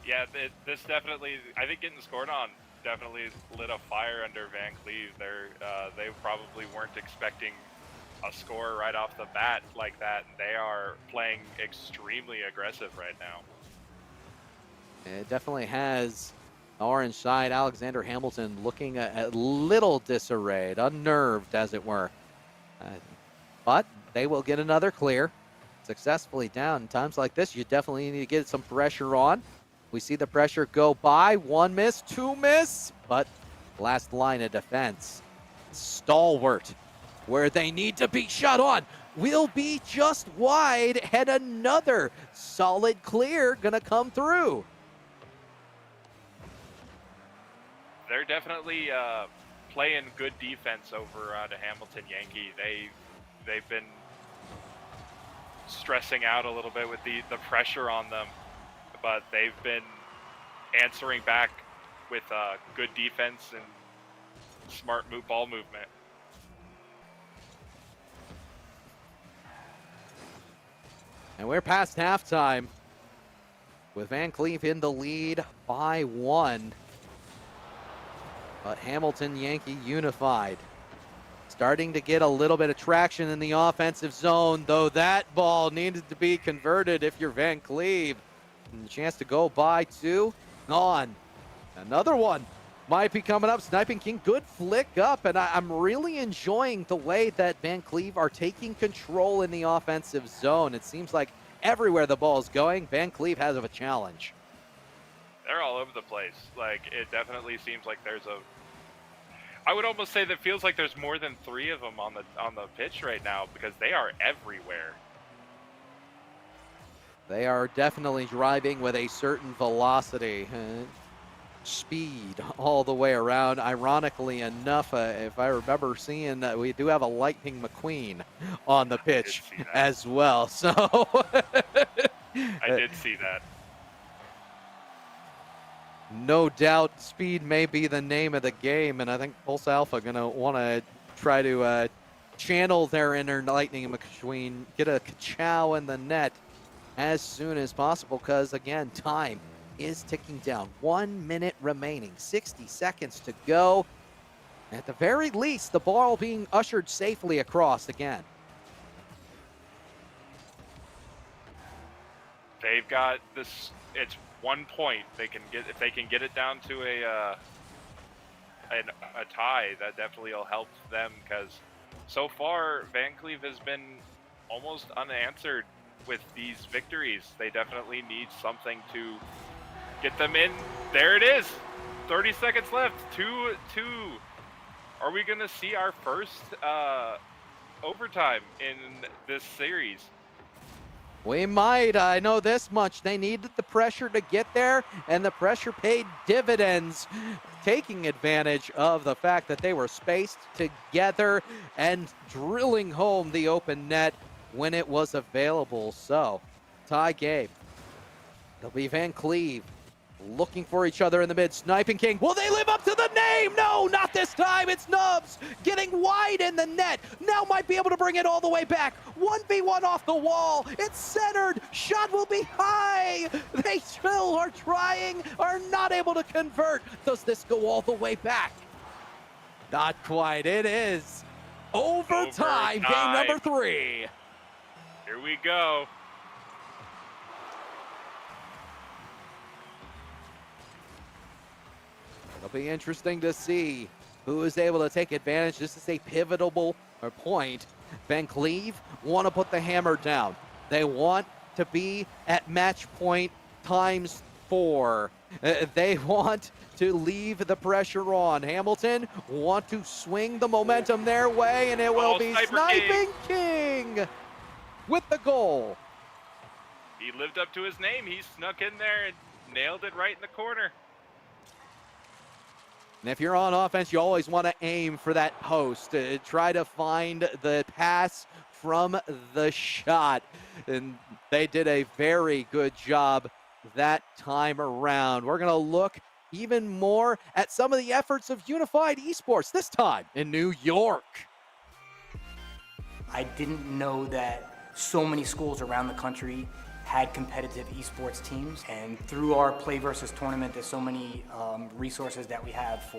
Yeah, this definitely, I think getting scored on definitely lit a fire under Van Cleve. They probably weren't expecting a score right off the bat like that. They are playing extremely aggressive right now. It definitely has the orange side. Alexander Hamilton looking a little disarrayed, unnerved as it were. But they will get another clear. Successfully down. In times like this, you definitely need to get some pressure on. We see the pressure go by. 1 miss, 2 miss, but last line of defense. Stalwart, where they need to be shot on, will be just wide, and another solid clear gonna come through. They're definitely playing good defense over the Hamilton Yankee. They've been stressing out a little bit with the pressure on them, but they've been answering back with good defense and smart ball movement. And we're past halftime with Van Cleve in the lead by 1. But Hamilton Yankee unified. Starting to get a little bit of traction in the offensive zone, though that ball needed to be converted if you're Van Cleve. And a chance to go by 2. On. Another one might be coming up. Sniping King, good flick up, and I'm really enjoying the way that Van Cleve are taking control in the offensive zone. It seems like everywhere the ball is going, Van Cleve has a challenge. They're all over the place. Like, it definitely seems like there's I would almost say that feels like there's more than 3 of them on the pitch right now, because they are everywhere. They are definitely driving with a certain velocity, speed all the way around. Ironically enough, if I remember seeing, we do have a Lightning McQueen on the pitch as well. So I did see that. No doubt speed may be the name of the game, and I think Pulse Alpha going to want to try to channel their inner Lightning McQueen, get a ka-chow in the net as soon as possible, because again, time is ticking down. 1 minute remaining, 60 seconds to go. At the very least, the ball being ushered safely across again. They've got this, it's 1 point. They can get, if they can get it down to a tie, that definitely will help them, because so far Van Cleve has been almost unanswered with these victories. They definitely need something to get them in. There it is. 30 seconds left. 2-2. Are we going to see our first overtime in this series? We might. I know this much. They needed the pressure to get there, and the pressure paid dividends, taking advantage of the fact that they were spaced together and drilling home the open net when it was available. So, tie game. It'll be Van Cleve looking for each other in the mid. Sniping King, will they live up to the name? No, not this time. It's Nubs getting wide in the net. Now might be able to bring it all the way back. 1v1 off the wall. It's centered. Shot will be high. They still are trying, are not able to convert. Does this go all the way back? Not quite. It is overtime. Game number 3. Here we go. It'll be interesting to see who is able to take advantage. This is a pivotal point. Van Cleve want to put the hammer down. They want to be at match point ×4. They want to leave the pressure on. Hamilton want to swing the momentum their way, and it will be Sniping King with the goal. he lived up to his name. He snuck in there and nailed it right in the corner. And if you're on offense, you always want to aim for that post. Try to find the pass from the shot. And they did a very good job that time around. We're going to look even more at some of the efforts of Unified Esports, this time in New York. I didn't know that so many schools around the country had competitive esports teams, and through our Play Versus tournament, there's so many resources that we have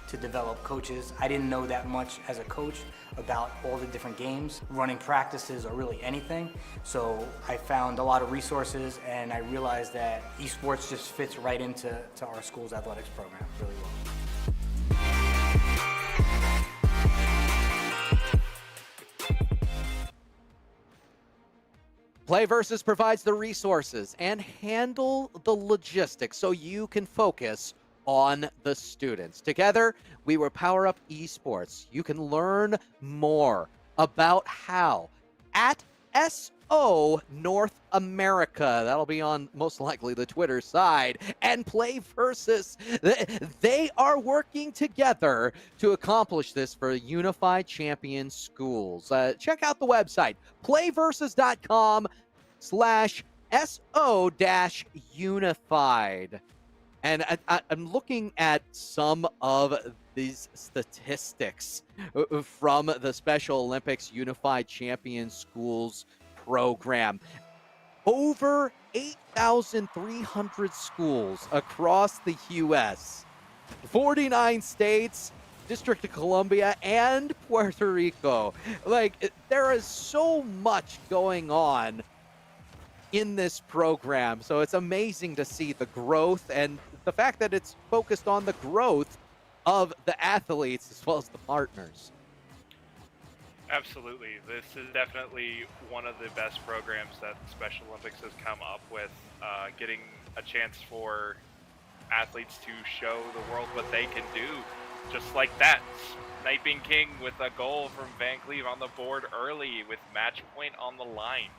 to develop coaches. I didn't know that much as a coach about all the different games, running practices, or really anything. So I found a lot of resources, and I realized that esports just fits right into our school's athletics program really well. Play Versus provides the resources and handle the logistics so you can focus on the students. Together, we will power up esports. You can learn more about how at SO North America, that'll be on most likely the Twitter side, and Play Versus. They are working together to accomplish this for Unified Champion Schools. Check out the website, playversus.com/SO-unified. And I'm looking at some of these statistics from the Special Olympics Unified Champion Schools program. Over 8,300 schools across the U.S., 49 states, District of Columbia, and Puerto Rico. Like, there is so much going on in this program. So it's amazing to see the growth and the fact that it's focused on the growth of the athletes as well as the partners. Absolutely. This is definitely one of the best programs that Special Olympics has come up with, getting a chance for athletes to show the world what they can do. Just like that, Sniping King with a goal from Van Cleve on the board early with match point on the line.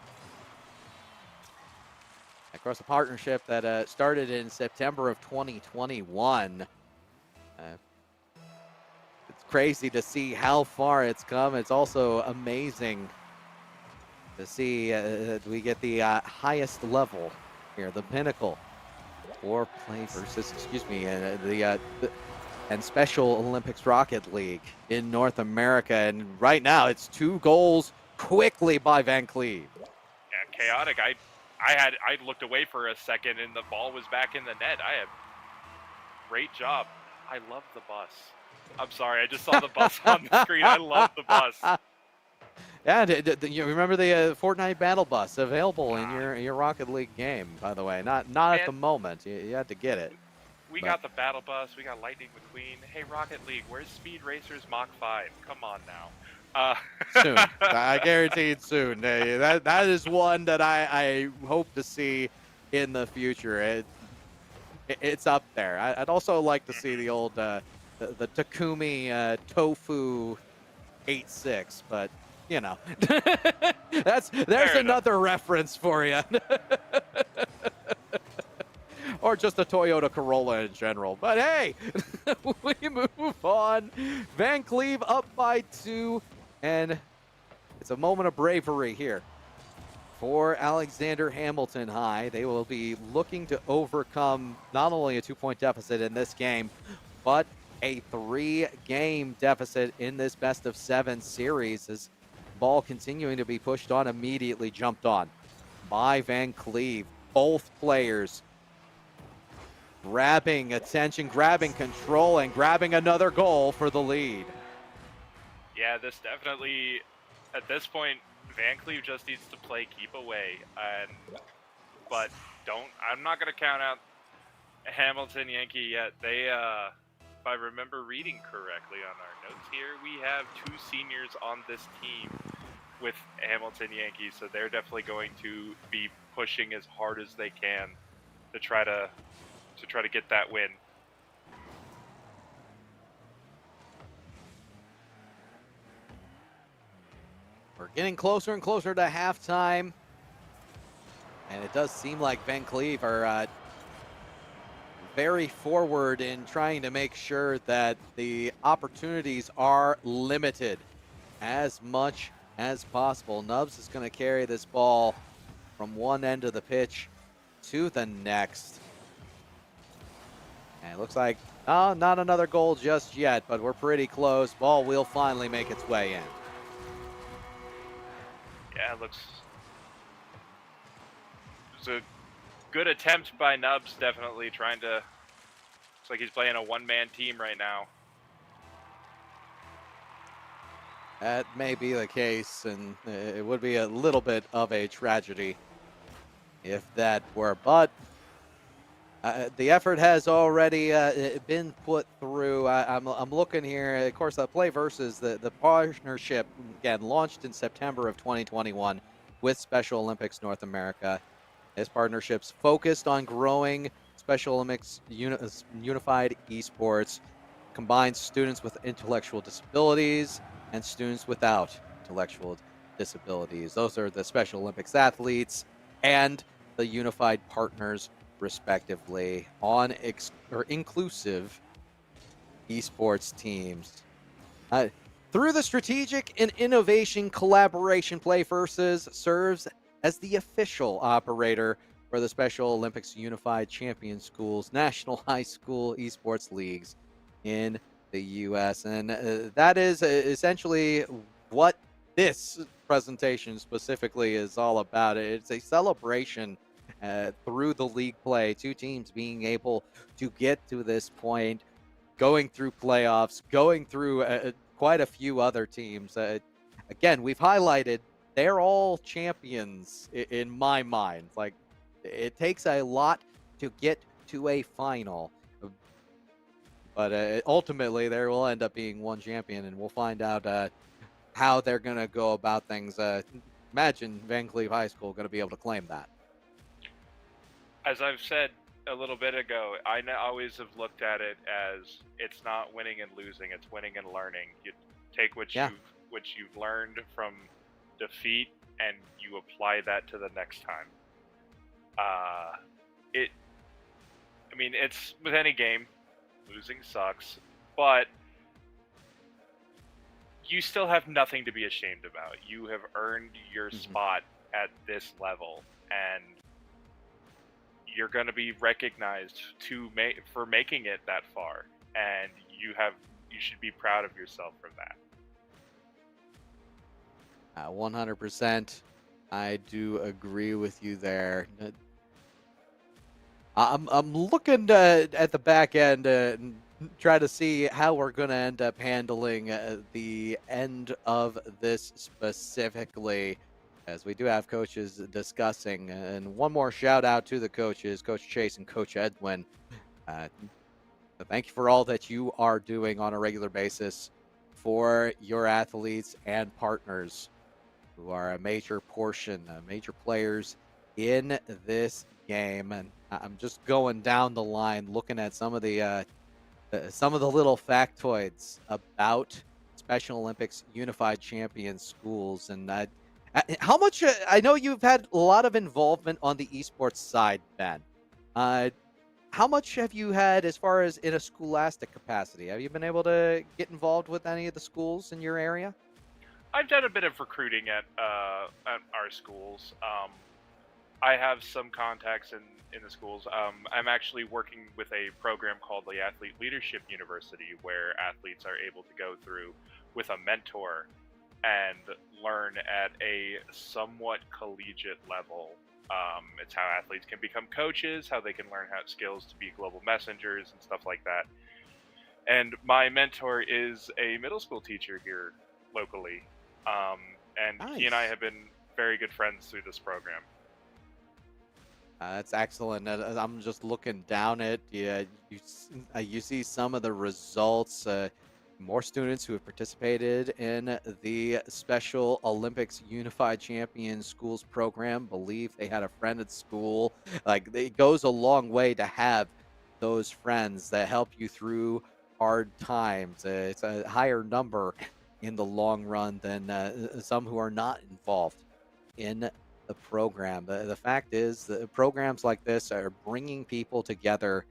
Of course, a partnership that started in September of 2021. It's crazy to see how far it's come. It's also amazing to see we get the highest level here, the pinnacle for Play Versus, and Special Olympics Rocket League in North America. And right now, it's 2 goals quickly by Van Cleve. Yeah, chaotic. I looked away for a second and the ball was back in the net. Great job. I love the bus. I'm sorry, I just saw the bus on the screen. I love the bus. Yeah, you remember the Fortnite Battle Bus available in your Rocket League game, by the way. Not at the moment. You had to get it. We got the Battle Bus. We got Lightning McQueen. Hey, Rocket League, where's Speed Racers Mach 5? Come on now. Soon. I guarantee it soon. That is one that I hope to see in the future. It's up there. I'd also like to see the old the Takumi Tofu 8.6, but you know, there's another reference for you. Or just a Toyota Corolla in general. But hey, we move on. Van Cleve up by 2, and it's a moment of bravery here for Alexander Hamilton High. They will be looking to overcome not only a 2-point deficit in this game, but a 3-game deficit in this best-of-7 series, as ball continuing to be pushed on, immediately jumped on by Van Cleve. Both players grabbing attention, grabbing control, and grabbing another goal for the lead. Yeah, this definitely, at this point, Van Cleve just needs to play keep away. But I'm not going to count out Hamilton Yankee yet. They, if I remember reading correctly on our notes here, we have 2 seniors on this team with Hamilton Yankee, so they're definitely going to be pushing as hard as they can to try to get that win. We're getting closer and closer to halftime. And it does seem like Van Cleve are very forward in trying to make sure that the opportunities are limited as much as possible. Nubs is going to carry this ball from one end of the pitch to the next. And it looks like, oh, not another goal just yet, but we're pretty close. Ball will finally make its way in. Yeah, it was a good attempt by Nubs, definitely trying to. Looks like he's playing a one-man team right now. That may be the case, and it would be a little bit of a tragedy if that were. But the effort has already been put through. I'm looking here. Of course, Play Versus, the partnership, again, launched in September of 2021 with Special Olympics North America. This partnership's focused on growing Special Olympics unified esports, combines students with intellectual disabilities and students without intellectual disabilities. Those are the Special Olympics athletes and the unified partners, respectively, on inclusive esports teams. Through the strategic and innovation collaboration, Play Versus serves as the official operator for the Special Olympics Unified Champion Schools National High School Esports Leagues in the U.S. And that is essentially what this presentation specifically is all about. It's a celebration through the league play, two teams being able to get to this point, going through playoffs, going through quite a few other teams. Again, we've highlighted they're all champions in my mind. Like, it takes a lot to get to a final. But ultimately, there will end up being one champion, and we'll find out how they're going to go about things. Imagine Van Cleve High School going to be able to claim that. As I've said a little bit ago, I always have looked at it as it's not winning and losing; it's winning and learning. You take what you've learned from defeat, and you apply that to the next time. It's with any game. Losing sucks, but you still have nothing to be ashamed about. You have earned your spot at this level, and you're going to be recognized for making it that far, and you should be proud of yourself for that. 100%. I do agree with you there. I'm looking at the back end and try to see how we're going to end up handling the end of this specifically, as we do have coaches discussing. And one more shout out to the coaches, Coach Chase and Coach Edwin. Thank you for all that you are doing on a regular basis for your athletes and partners who are a major portion, major players in this game. And I'm just going down the line, looking at some of the little factoids about Special Olympics Unified Champion Schools. And how much? I know you've had a lot of involvement on the esports side, Ben. How much have you had as far as in a scholastic capacity? Have you been able to get involved with any of the schools in your area? I've done a bit of recruiting at our schools. I have some contacts in the schools. I'm actually working with a program called the Athlete Leadership University, where athletes are able to go through with a mentor and learn at a somewhat collegiate level. It's how athletes can become coaches, how they can learn skills to be global messengers and stuff like that. And my mentor is a middle school teacher here locally. And Nice. He and I have been very good friends through this program. That's excellent. I'm just looking down at you see some of the results. More students who have participated in the Special Olympics Unified Champion Schools program believe they had a friend at school. Like, it goes a long way to have those friends that help you through hard times. It's a higher number in the long run than some who are not involved in the program. The fact is that programs like this are bringing people together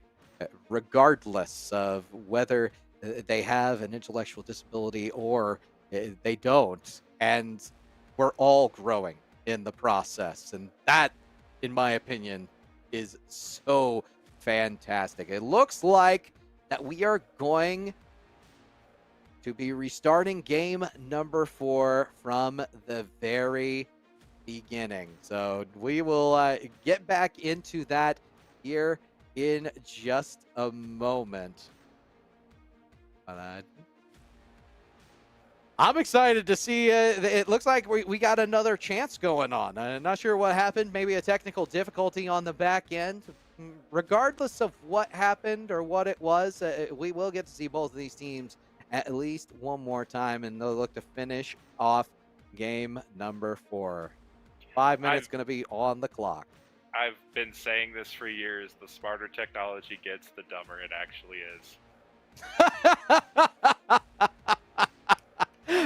regardless of whether they have an intellectual disability or they don't. And we're all growing in the process. And that, in my opinion, is so fantastic. It looks like that we are going to be restarting game number 4 from the very beginning. So we will get back into that here in just a moment. But I'm excited to see. It looks like we got another chance going on. I'm not sure what happened. Maybe a technical difficulty on the back end. Regardless of what happened or what it was, we will get to see both of these teams at least one more time, and they'll look to finish off game number 4. 5 minutes going to be on the clock. I've been saying this for years. The smarter technology gets, the dumber it actually is.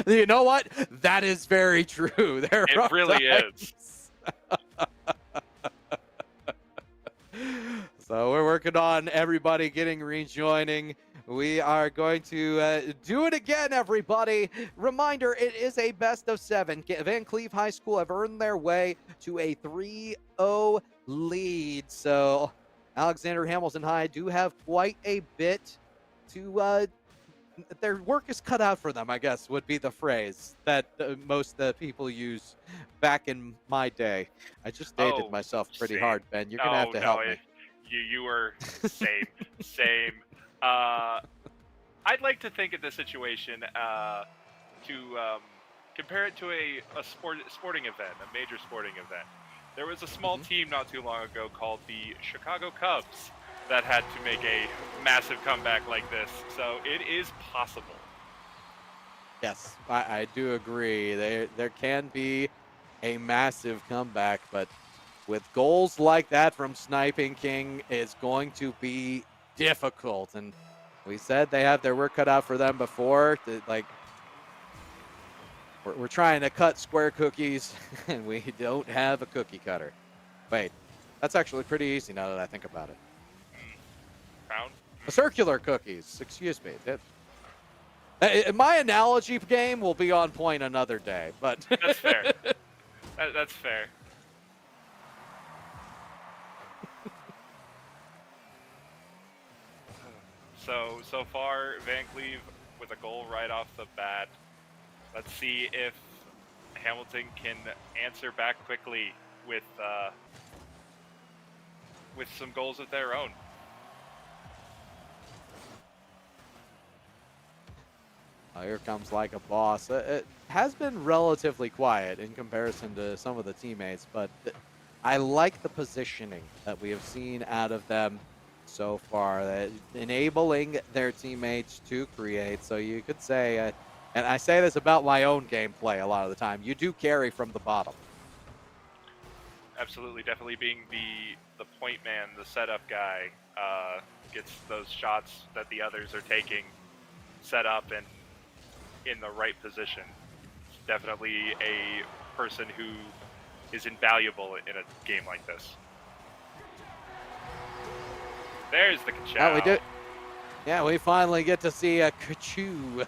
You know what? That is very true. It really is. So we're working on everybody getting rejoining. We are going to do it again, everybody. Reminder, it is a best of 7. Van Cleve High School have earned their way to a 3-0 lead. So Alexander Hamilton High do have quite a bit to their work is cut out for them, I guess, would be the phrase that most people use back in my day. I just dated myself pretty hard, Ben. You're going to have to help me. You were same. I'd like to think of the situation to compare it to a sporting event, a major sporting event. There was a small team not too long ago called the Chicago Cubs that had to make a massive comeback like this. So it is possible. Yes, I do agree. There can be a massive comeback, but with goals like that from Sniping King, it's going to be difficult. And we said they have their work cut out for them before. Like, we're trying to cut square cookies, and we don't have a cookie cutter. Wait, that's actually pretty easy now that I think about it. Circular cookies, excuse me. My analogy game will be on point another day, but that's fair. That's fair. So far, Van Cleve with a goal right off the bat. Let's see if Hamilton can answer back quickly with some goals of their own. Here comes Like a Boss. It has been relatively quiet in comparison to some of the teammates, but I like the positioning that we have seen out of them so far, that enabling their teammates to create. So you could say, and I say this about my own gameplay a lot of the time, you do carry from the bottom. Absolutely, definitely being the point man, the setup guy, gets those shots that the others are taking set up and in the right position. It's definitely a person who is invaluable in a game like this. There's the Kachow. Yeah, we do. Yeah, we finally get to see a Kachu.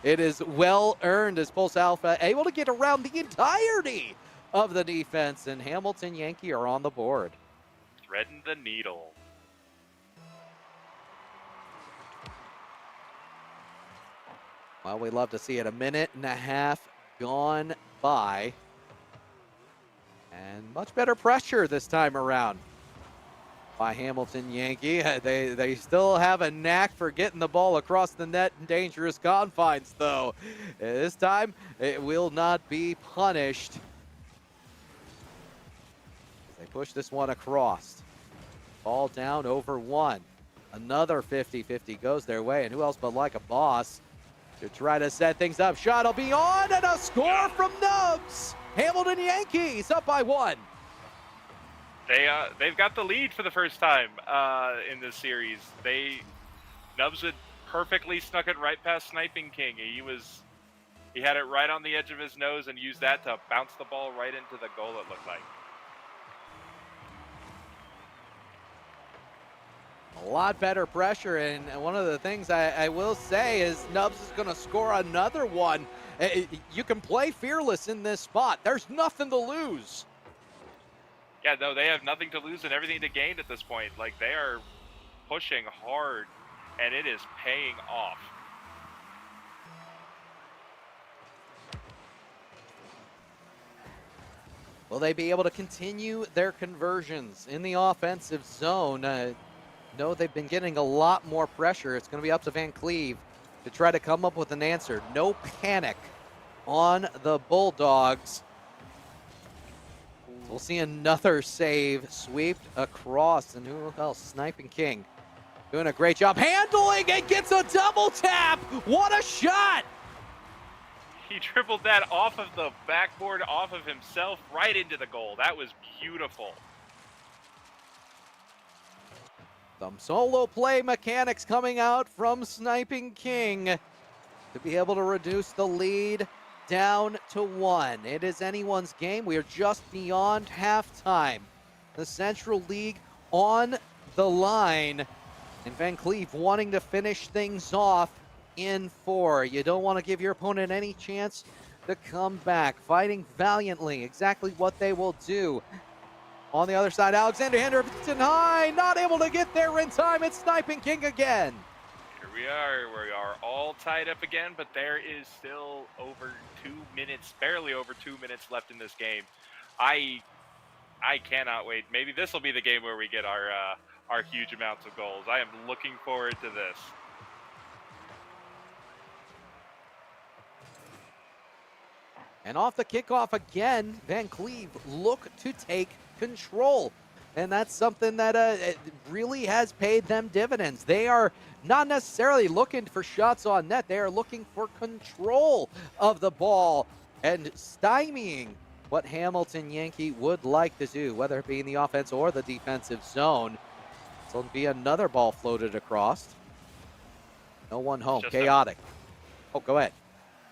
It is well earned as Pulse Alpha able to get around the entirety of the defense, and Hamilton Yankee are on the board. Threading the needle. Well, we love to see it. 1.5 minutes gone by. And much better pressure this time around by Hamilton Yankee. They still have a knack for getting the ball across the net in dangerous confines, though. This time, it will not be punished. They push this one across. Ball down over 1. Another 50-50 goes their way, and who else but Like a Boss to try to set things up. Shot will be on, and a score from Nubs. Hamilton Yankees up by 1. They've got the lead for the first time in this series. Nubs had perfectly snuck it right past Sniping King. He He had it right on the edge of his nose and used that to bounce the ball right into the goal, it looked like. A lot better pressure, and one of the things I will say is Nubs is going to score another one. You can play fearless in this spot. There's nothing to lose. Yeah, no, they have nothing to lose and everything to gain at this point. Like, they are pushing hard, and it is paying off. Will they be able to continue their conversions in the offensive zone? No, they've been getting a lot more pressure. It's going to be up to Van Cleve to try to come up with an answer. No panic on the Bulldogs. We'll see another save swept across, and who else? Sniping King doing a great job handling it, gets a double tap. What a shot! He dribbled that off of the backboard, off of himself, right into the goal. That was beautiful. Some solo play mechanics coming out from Sniping King to be able to reduce the lead down to 1. It is anyone's game. We are just beyond halftime. The Central League on the line, and Van Cleve wanting to finish things off in 4. You don't want to give your opponent any chance to come back. Fighting valiantly, exactly what they will do. On the other side, Alexander Henderson High, not able to get there in time. It's Sniping King again. Here we are all tied up again, but there is still over 2 minutes, barely over 2 minutes left in this game. I cannot wait. Maybe this will be the game where we get our huge amounts of goals. I am looking forward to this. And off the kickoff again, Van Cleve look to take control. And that's something that really has paid them dividends. They are not necessarily looking for shots on net. They are looking for control of the ball and stymieing what Hamilton Yankee would like to do, whether it be in the offense or the defensive zone. So it'll be another ball floated across. No one home. Chaotic. Oh, go ahead.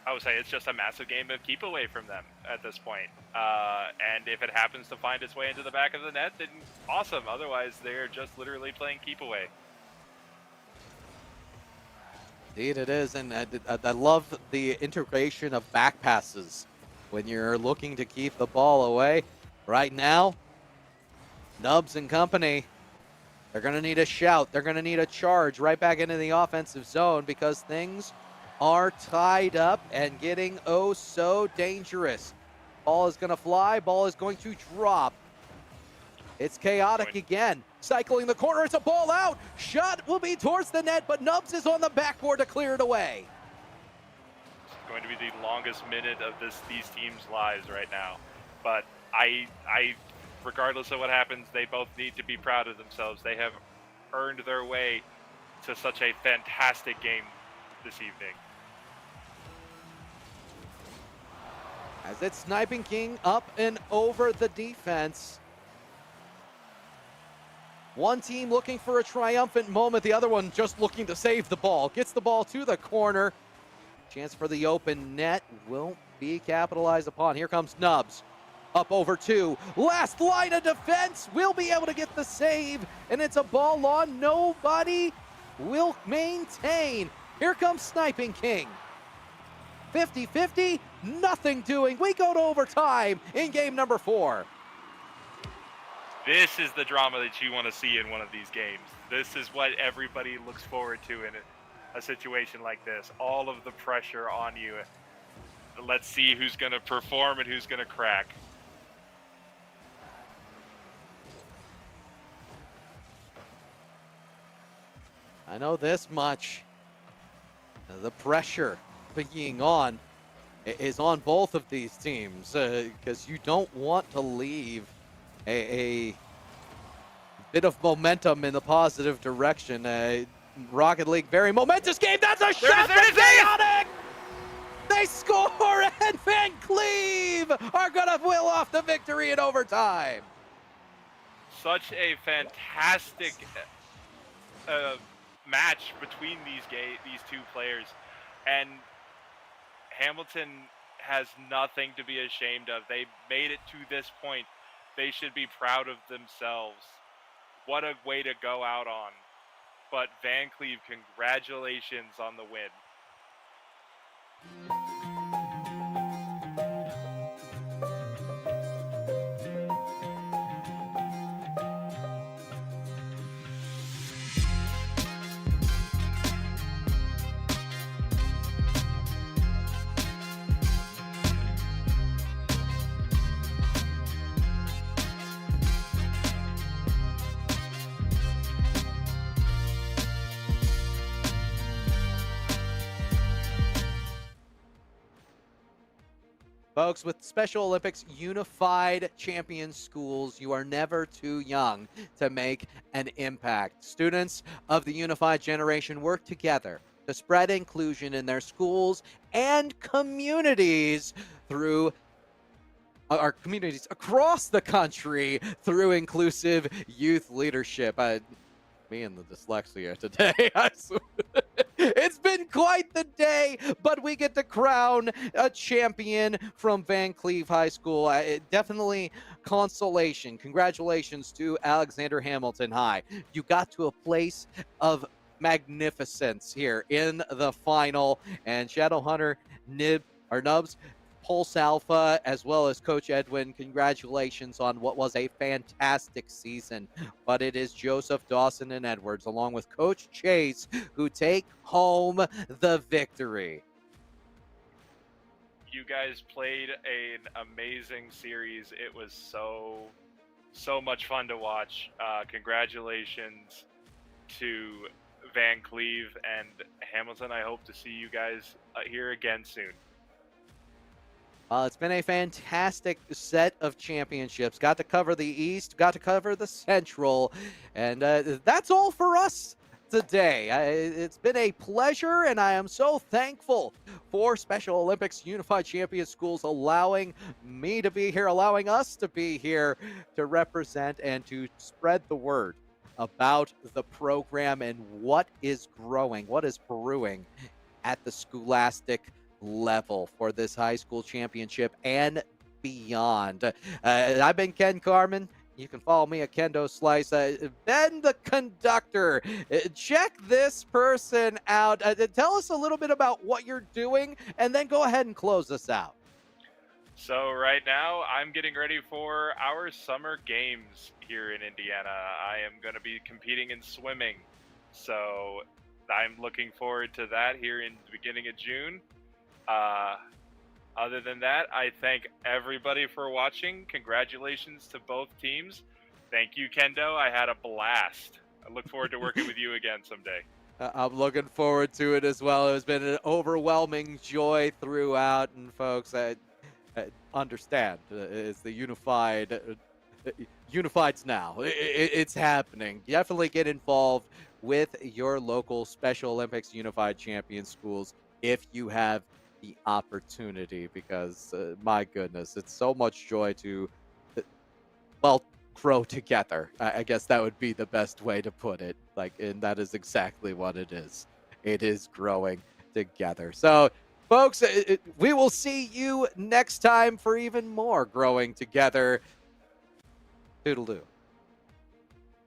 I would say it's just a massive game of keep away from them at this point. And if it happens to find its way into the back of the net, then awesome. Otherwise, they're just literally playing keep away. Indeed it is, and I love the integration of back passes when you're looking to keep the ball away. Right now, Nubs and company, they're going to need a shout. They're going to need a charge right back into the offensive zone because things are tied up and getting oh so dangerous. Ball is going to fly. Ball is going to drop. It's chaotic again. Cycling the corner. It's a ball out. Shot will be towards the net, but Nubs is on the backboard to clear it away. It's going to be the longest minute of these teams' lives right now. But I, regardless of what happens, they both need to be proud of themselves. They have earned their way to such a fantastic game this evening. As it's Sniping King up and over the defense. One team looking for a triumphant moment, the other one just looking to save the ball. Gets the ball to the corner. Chance for the open net will be capitalized upon. Here comes Nubs. Up over 2. Last line of defense will be able to get the save, and it's a ball on. Nobody will maintain. Here comes Sniping King. 50-50, nothing doing. We go to overtime in game number 4. This is the drama that you want to see in one of these games. This is what everybody looks forward to in a situation like this. All of the pressure on you. Let's see who's going to perform and who's going to crack. I know this much. The pressure being on is on both of these teams because you don't want to leave a bit of momentum in the positive direction. Rocket League, very momentous game. That's a shot from Chaotic! They score, and Van Cleve are going to will off the victory in overtime. Such a fantastic match between these two players, and Hamilton has nothing to be ashamed of. They made it to this point. They should be proud of themselves. What a way to go out on. But Van Cleve, congratulations on the win. Folks, with Special Olympics Unified Champion Schools, you are never too young to make an impact. Students of the Unified Generation work together to spread inclusion in their schools and communities through our communities across the country through inclusive youth leadership. Me and the dyslexia today. It's been quite the day, but we get to crown a champion from Van Cleve High School. Definitely consolation. Congratulations to Alexander Hamilton High. You got to a place of magnificence here in the final, and Shadowhunter Nubs, Pulse Alpha, as well as Coach Edwin, congratulations on what was a fantastic season. But it is Joseph, Dawson, and Edwards, along with Coach Chase, who take home the victory. You guys played an amazing series. It was so much fun to watch. Congratulations to Van Cleve and Hamilton. I hope to see you guys here again soon. It's been a fantastic set of championships. Got to cover the East, got to cover the Central, and that's all for us today. It's been a pleasure, and I am so thankful for Special Olympics Unified Champion Schools allowing me to be here, allowing us to be here to represent and to spread the word about the program and what is growing, what is brewing at the scholastic level for this high school championship and beyond. I've been Ken Carmen. You can follow me at Kendo Slice. Ben the conductor. Check this person out. Tell us a little bit about what you're doing, and then go ahead and close us out. So right now, I'm getting ready for our summer games here in Indiana. I am going to be competing in swimming. So I'm looking forward to that here in the beginning of June. Other than that, I thank everybody for watching. Congratulations to both teams. Thank you, Kendo. I had a blast. I look forward to working with you again someday. I'm looking forward to it as well. It's been an overwhelming joy throughout. And folks, I understand it's the Unified's now. It's happening. Definitely get involved with your local Special Olympics Unified Champion schools if you have the opportunity, because my goodness, it's so much joy to grow together. I guess that would be the best way to put it. And that is exactly what it is. It is growing together. So folks, we will see you next time for even more growing together. Toodaloo.